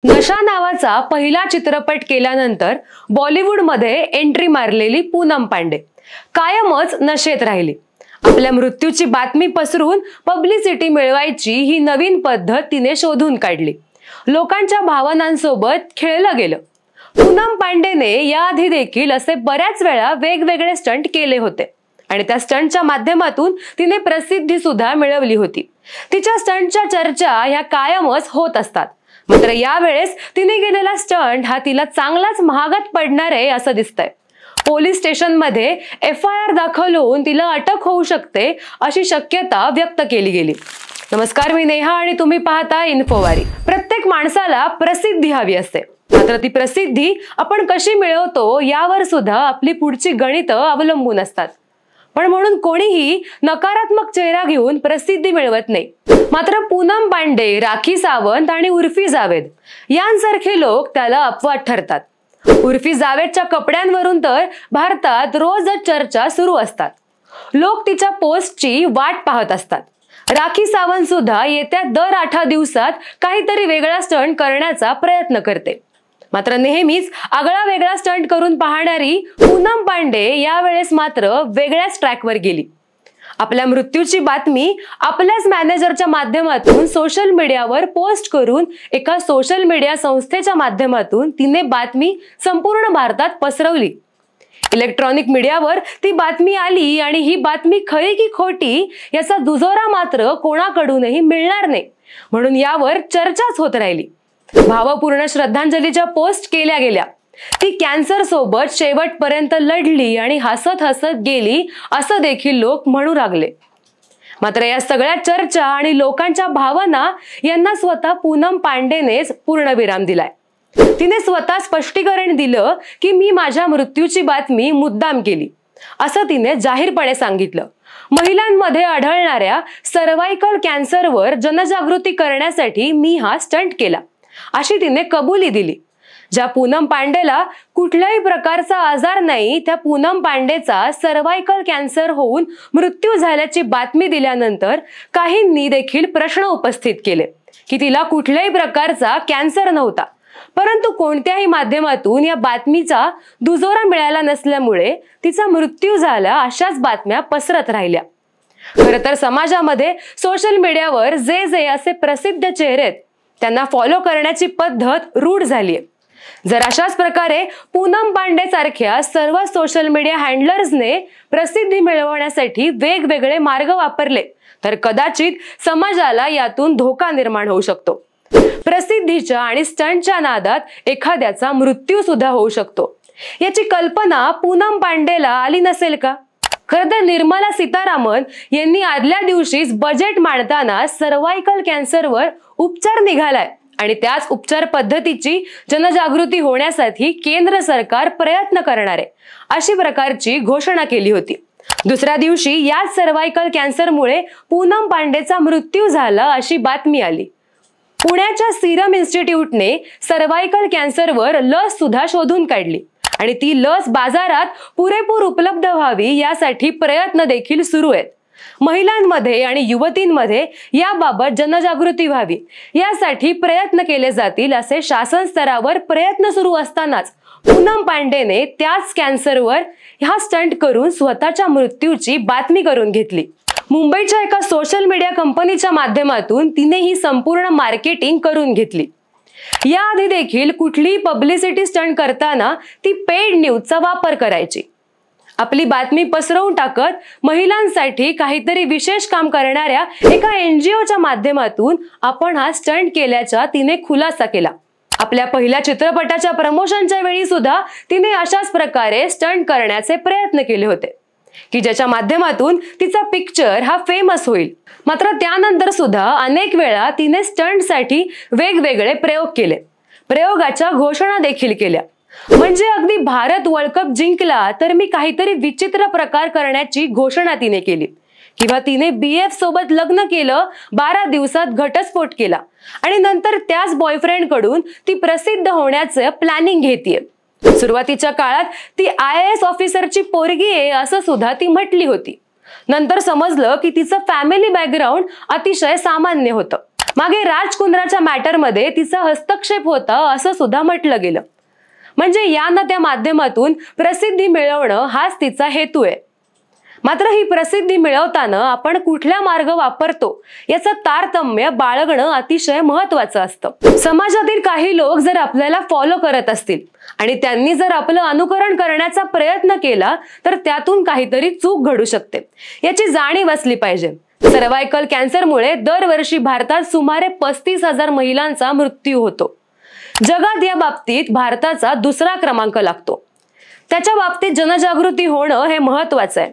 नशा नावाचा पहिला चित्रपट केल्यानंतर बॉलिवूडमध्ये एंट्री मारलेली पूनम पांडे कायमच नशेत राहिली। आपल्या मृत्यूची बातमी पसरून पब्लिसिटी मिळवायची ही नवीन पद्धत तिने शोधून काढली। लोकांच्या भावनांसोबत खेळलं गेलं। पूनम पांडेने याआधी देखील असे बऱ्याच वेळा वेगवेगळे स्टंट केले होते आणि त्या स्टंटच्या माध्यमातून तिने प्रसिद्धी सुद्धा मिळवली होती। तिच्या स्टंटच्या चर्चा ह्या कायमच होत असतात। मात्र यावेळेस तिने केलेला स्टंट हा तिला चांगलाच महागात पडणार आहे असं दिसतंय। पोलीस स्टेशनमध्ये FIR दाखल होऊन तिला अटक होऊ शकते अशी शक्यता व्यक्त केली गेली। नमस्कार, मी नेहा आणि तुम्ही पाहता इन्फोवारी। प्रत्येक माणसाला प्रसिद्धी हवी असते, मात्र ती प्रसिद्धी आपण कशी मिळवतो यावर सुद्धा आपली पुढची गणितं अवलंबून असतात। पण म्हणून कोणीही नकारात्मक चेहरा घेऊन प्रसिद्धी मिळवत नाही। मात्र पूनम पांडे, राखी सावंत आणि उर्फी जावेद यांसारखे लोक त्याला अपवाद ठरतात। उर्फी जावेदच्या कपड्यांवरून तर भारतात रोजच चर्चा सुरू असतात। लोक तिच्या पोस्टची वाट पाहत असतात। राखी सावंत सुद्धा येत्या दर 8 दिवसात काहीतरी वेगळा स्टंट करण्याचा प्रयत्न करते। मात्र नेहमीच आगळा वेगळा स्टंट करून पाहणारी पूनम पांडे यावेळेस मात्र वेगळ्याच ट्रॅकवर गेली। आपल्या मृत्यूची बातमी आपल्याच मॅनेजरच्या माध्यमातून सोशल मीडियावर पोस्ट करून एका सोशल मीडिया संस्थेच्या माध्यमातून तिने बातमी संपूर्ण भारतात पसरवली। इलेक्ट्रॉनिक मीडियावर ती बातमी आली आणि ही बातमी खरी की खोटी याचा दुजोरा मात्र कोणाकडूनही मिळणार नाही, म्हणून यावर चर्चाच होत राहिली। भावपूर्ण श्रद्धांजलीच्या पोस्ट केल्या गेल्या। ती कॅन्सर सोबत शेवटपर्यंत लढली आणि हसत हसत गेली असं देखील लोक म्हणू लागले। मात्र या सगळ्या चर्चा आणि लोकांच्या भावना यांना स्वतः पूनम पांडेनेच पूर्णविराम दिलाय। तिने स्वतः स्पष्टीकरण दिलं की मी माझ्या मृत्यूची बातमी मुद्दाम केली असं तिने जाहीरपणे सांगितलं। महिलांमध्ये आढळणाऱ्या सर्व्हायकल कॅन्सरवर जनजागृती करण्यासाठी मी हा स्टंट केला अशी तिने कबुली दिली। ज्या पूनम पांडेला कुठल्याही प्रकारचा आजार नाही, त्या पूनम पांडेचा सर्व्हायकल कॅन्सर होऊन मृत्यू झाल्याची बातमी दिल्यानंतर काहींनी देखील प्रश्न उपस्थित केले की तिला कुठल्याही प्रकारचा कॅन्सर नव्हता, परंतु कोणत्याही माध्यमातून या बातमीचा दुजोरा मिळाला नसल्यामुळे तिचा मृत्यू झाला अशाच बातम्या पसरत राहिल्या। खरं तर समाजामध्ये सोशल मीडियावर जे असे प्रसिद्ध चेहरे आहेत त्यांना फॉलो करण्याची पद्धत रूढ झालीय। जर अशाच प्रकारे पूनम पांडे सारख्या सर्व सोशल मीडिया हँडलर्सने प्रसिद्धी मिळवण्यासाठी वेगवेगळे मार्ग वापरले तर कदाचित समाजाला यातून धोका निर्माण होऊ शकतो। प्रसिद्धीच्या आणि स्टंटच्या नादात एखाद्याचा मृत्यू सुद्धा होऊ शकतो। याची कल्पना पूनम पांडेला आली नसेल का? खरं तर निर्मला सीतारामन यांनी आदल्या दिवशीच बजेट मांडताना सर्व्हायकल कॅन्सरवर उपचार निघालाय आणि त्याच उपचार पद्धतीची जनजागृती होण्यासाठी केंद्र सरकार प्रयत्न करणार आहे अशी प्रकारची घोषणा केली होती। दुसऱ्या दिवशी याच सर्व्हायकल कॅन्सरमुळे पूनम पांडेचा मृत्यू झाला अशी बातमी आली। पुण्याच्या सिरम इन्स्टिट्यूटने सर्व्हायकल कॅन्सरवर लस सुद्धा शोधून काढली आणि ती लस बाजारात पुरेपूर उपलब्ध व्हावी यासाठी प्रयत्न देखील सुरू आहेत। महिलांमध्ये आणि युवतींमध्ये याबाबत जनजागृती व्हावी यासाठी प्रयत्न केले जातील असे शासन स्तरावर प्रयत्न सुरू असतानाच पूनम पांडेने त्याच कॅन्सरवर हा स्टंट करून स्वतःच्या मृत्यूची बातमी करून घेतली। मुंबईच्या एका सोशल मीडिया कंपनीच्या माध्यमातून तिने ही संपूर्ण मार्केटिंग करून घेतली। याआधी देखील कुठलीही पब्लिसिटी स्टंट करताना ती पेड न्यूजचा वापर करायची। आपली बातमी पसरवून टाकत महिलांसाठी काहीतरी विशेष काम करणाऱ्या एका NGOच्या माध्यमातून आपण हा स्टंट केल्याचा तिने खुलासा केला। आपल्या पहिल्या चित्रपटाच्या प्रमोशनच्या वेळी सुद्धा तिने अशाच प्रकारे स्टंट करण्याचे प्रयत्न केले होते की ज्याच्या माध्यमातून तिचा पिक्चर हा फेमस होईल। मात्र त्यानंतर सुद्धा अनेक वेळा तिने स्टंटसाठी वेगवेगळे प्रयोग केले, प्रयोगाच्या घोषणा देखील केल्या। म्हणजे अगदी भारत वर्ल्ड कप जिंकला तर मी काहीतरी विचित्र प्रकार करण्याची घोषणा तिने केली, किंवा तिने BF सोबत लग्न केलं, 12 दिवसात घटस्फोट केला आणि नंतर त्याच बॉयफ्रेंड कडून ती प्रसिद्ध होण्याचं प्लॅनिंग घेतीये। सुरुवातीच्या काळात ती IAS ऑफिसरची पोरगी आहे असं सुद्धा ती म्हटली होती। नंतर समजलं की तिचं फॅमिली बॅकग्राऊंड अतिशय सामान्य होतं। मागे राजकुंद्राच्या मॅटरमध्ये तिचा हस्तक्षेप होता असं सुद्धा म्हटलं गेलं. म्हणजे यांना त्या माध्यमातून प्रसिद्धी मिळवणं हाच तिचा हेतू आहे. मात्र ही प्रसिद्धी मिळवताना आपण कुठला मार्ग वापरतो याचं तारतम्य बाळगणं अतिशय महत्त्वाचं असतं. समाजातील काही लोक जर आपल्याला फॉलो करत असतील आणि त्यांनी जर आपलं अनुकरण करण्याचा प्रयत्न केला तर त्यातून काहीतरी चूक घडू शकते, याची जाणीव असली पाहिजे. सर्व्हायकल कॅन्सरमुळे दरवर्षी भारतात सुमारे 35,000 महिलांचा मृत्यू होतो. जगात या बाबतीत भारताचा दुसरा क्रमांक लागतो. त्याच्या बाबतीत जनजागृती होणं हे महत्त्वाचं आहे.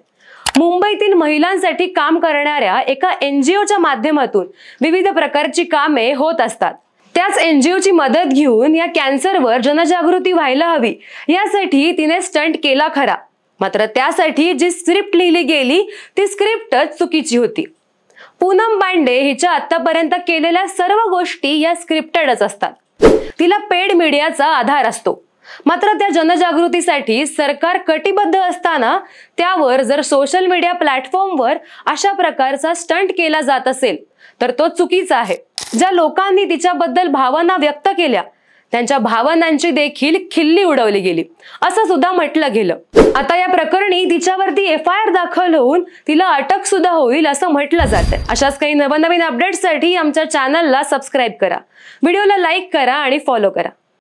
मुंबईतील महिलांसाठी काम करणाऱ्या एका NGOच्या माध्यमातून विविध प्रकारची कामे होत असतात. त्याच NGOची मदत घेऊन या कॅन्सरवर जनजागृती व्हायला हवी यासाठी तिने स्टंट केला खरा, मात्र त्यासाठी जी स्क्रिप्ट लिहिली गेली ती स्क्रिप्टच चुकीची होती. पूनम पांडे हिच्या आतापर्यंत केलेल्या सर्व गोष्टी या स्क्रिप्टेडच असतात. तिला पेड मीडियाचा आधार असतो. मात्र त्या जनजागृतीसाठी सरकार कटिबद्ध असताना त्यावर जर सोशल मीडिया प्लॅटफॉर्मवर अशा प्रकारचा स्टंट केला जात असेल तर तो चुकीचा आहे. ज्या लोकांनी तिच्याबद्दल भावना व्यक्त केल्या त्यांच्या भावनांची देखील खिल्ली उडवली गेली असं सुद्धा म्हटलं गेलं. आता या प्रकरणी तिच्यावरती FIR दाखल होऊन तिला अटक सुद्धा होईल असं म्हटलं जातंय. अशाच काही नवनवीन अपडेट्ससाठी आमच्या चॅनलला सबस्क्राईब करा, व्हिडिओला लाईक करा आणि फॉलो करा.